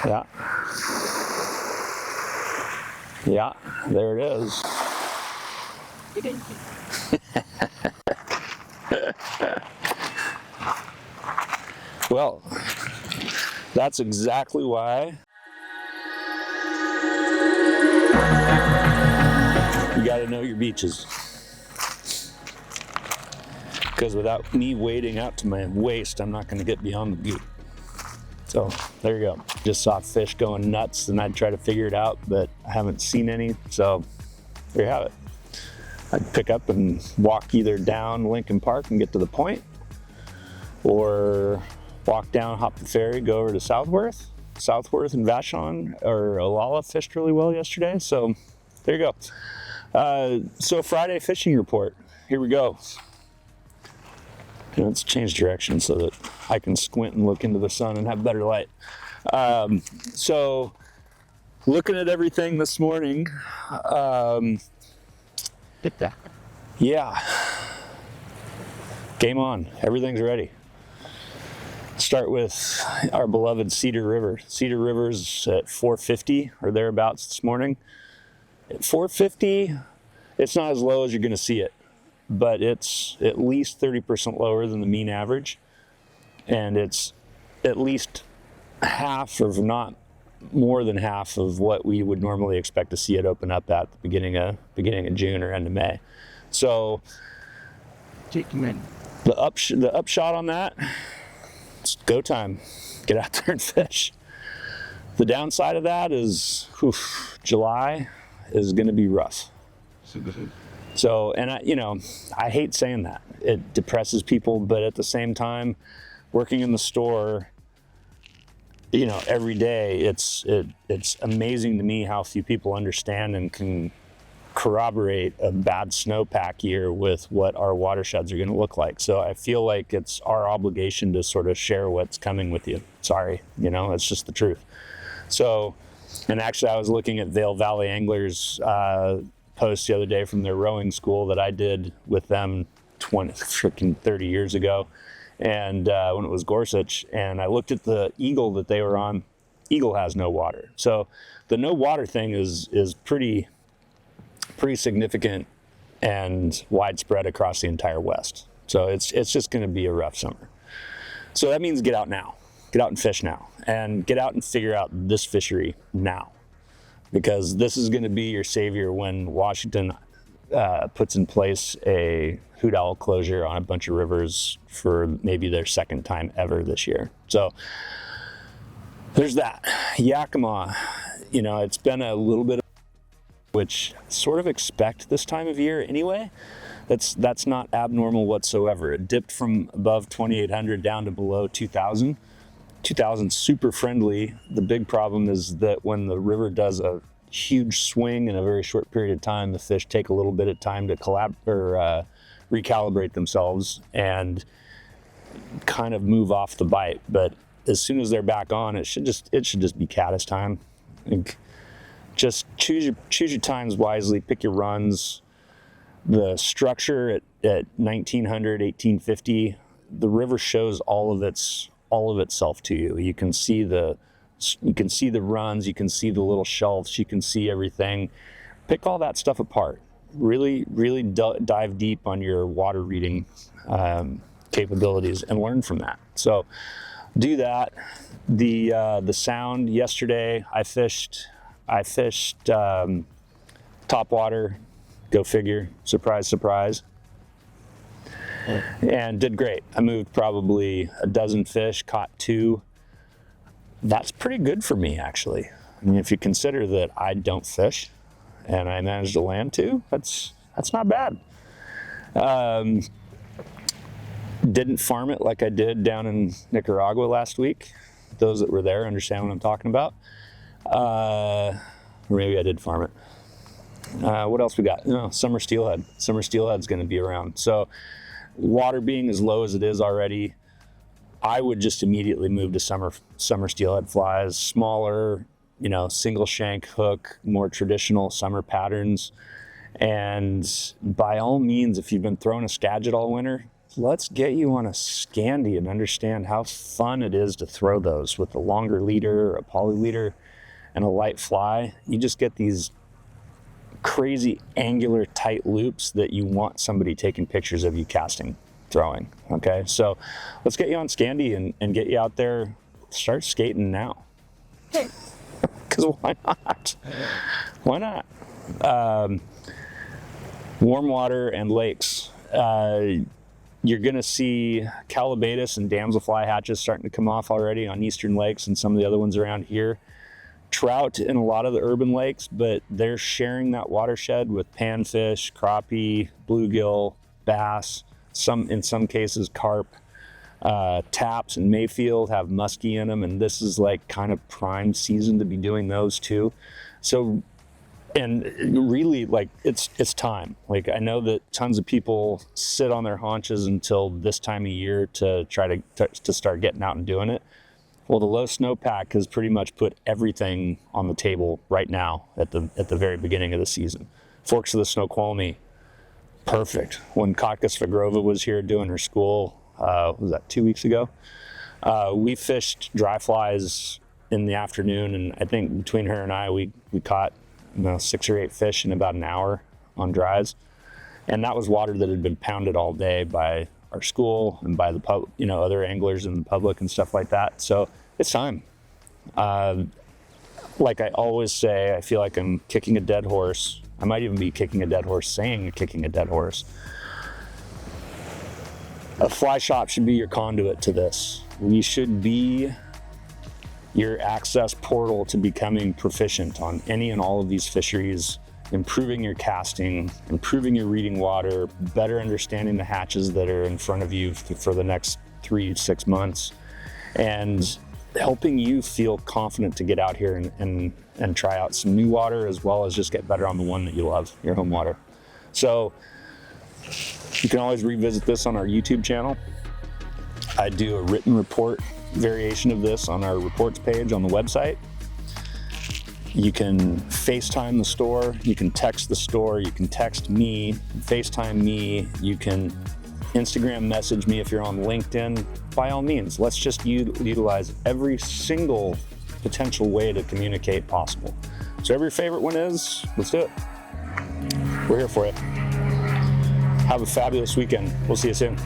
Yeah. Yeah, there it is. Well, that's exactly why you got to know your beaches. Because without me wading out to my waist, I'm not going to get beyond the butte. So there you go. Just saw fish going nuts, and I'd try to figure it out, but I haven't seen any. So there you have it. I'd pick up and walk either down Lincoln Park and get to the point, or walk down, hop the ferry, go over to Southworth. Southworth and Vashon or Olalla fished really well yesterday. So there you go. So Friday fishing report. Here we go. Let's change direction so that I can squint and look into the sun and have better light. So looking at everything this morning, yeah, game on. Everything's ready. Start with our beloved Cedar River. Cedar River's at 450 or thereabouts this morning. At 450, it's not as low as you're going to see it, but it's at least 30% lower than the mean average, and it's at least half, if not more than half, of what we would normally expect to see it open up at the beginning of June or end of May. So the upshot on that, it's go time. Get out there and fish. The downside of that is July is going to be rough. So, and I hate saying that. It depresses people, but at the same time, working in the store, every day, it's amazing to me how few people understand and can corroborate a bad snowpack year with what our watersheds are going to look like. So I feel like it's our obligation to sort of share what's coming with you. Sorry, it's just the truth. So, and actually I was looking at Vail Valley Anglers post the other day from their rowing school that I did with them 30 years ago, and when it was Gorsuch, and I looked at the Eagle that they were on. Eagle has no water, so the no water thing is pretty significant and widespread across the entire West. So it's just going to be a rough summer. So that means get out now, get out and fish now, and get out and figure out this fishery now, because this is going to be your savior when Washington puts in place a hoot owl closure on a bunch of rivers for maybe their second time ever this year. So there's that. Yakima, it's been a little bit of, which sort of expect this time of year anyway. That's not abnormal whatsoever. It dipped from above 2,800 down to below 2,000. 2,000 super friendly. The big problem is that when the river does a huge swing in a very short period of time, the fish take a little bit of time to recalibrate themselves and kind of move off the bite. But as soon as they're back on, it should just be caddis time. Just choose your times wisely, pick your runs. The structure at 1900, 1850, the river shows all of itself to you. You can see the runs, you can see the little shelves, you can see everything. Pick all that stuff apart. Really, really dive deep on your water reading capabilities and learn from that. So do that. The sound yesterday, I fished top water, go figure, surprise, surprise, and did great. I moved probably a dozen fish, caught 2. That's pretty good for me, actually. I mean, if you consider that I don't fish and I managed to land 2, that's not bad. Didn't farm it like I did down in Nicaragua last week. Those that were there understand what I'm talking about. Or maybe I did farm it. What else we got? Summer steelhead. Summer steelhead's going to be around. So water being as low as it is already, I would just immediately move to summer steelhead flies, smaller, single shank hook, more traditional summer patterns. And by all means, if you've been throwing a Skagit all winter, let's get you on a Scandi and understand how fun it is to throw those with a longer leader or a poly leader and a light fly. You just get these crazy angular tight loops that you want somebody taking pictures of you casting, throwing. Okay, so let's get you on Scandi and get you out there. Start skating now. Because why not? Why not? Warm water and lakes. You're going to see calabatus and damselfly hatches starting to come off already on eastern lakes and some of the other ones around here. Trout in a lot of the urban lakes, but they're sharing that watershed with panfish, crappie, bluegill, bass, in some cases carp. Taps in Mayfield have muskie in them, and this is like kind of prime season to be doing those too. So, and really, like, it's time. Like, I know that tons of people sit on their haunches until this time of year to try to start getting out and doing it. Well, the low snowpack has pretty much put everything on the table right now at the very beginning of the season. Forks of the Snoqualmie, perfect. When Katka Svagrova was here doing her school, was that 2 weeks ago? We fished dry flies in the afternoon, and I think between her and I, we caught 6 or 8 fish in about an hour on dries, and that was water that had been pounded all day by our school and by the other anglers in the public and stuff like that. So it's time. Like I always say, I feel like I'm kicking a dead horse. I might even be kicking a dead horse saying kicking a dead horse. A fly shop should be your conduit to this. We should be your access portal to becoming proficient on any and all of these fisheries, improving your casting, improving your reading water, better understanding the hatches that are in front of you for the next 3 to 6 months, and helping you feel confident to get out here and try out some new water, as well as just get better on the one that you love, your home water. So you can always revisit this on our YouTube channel. I do a written report variation of this on our reports page on the website. You can FaceTime the store, you can text the store, you can text me, FaceTime me, you can Instagram message me if you're on LinkedIn. By all means, let's just utilize every single potential way to communicate possible. So whatever your favorite one is, let's do it. We're here for you. Have a fabulous weekend. We'll see you soon.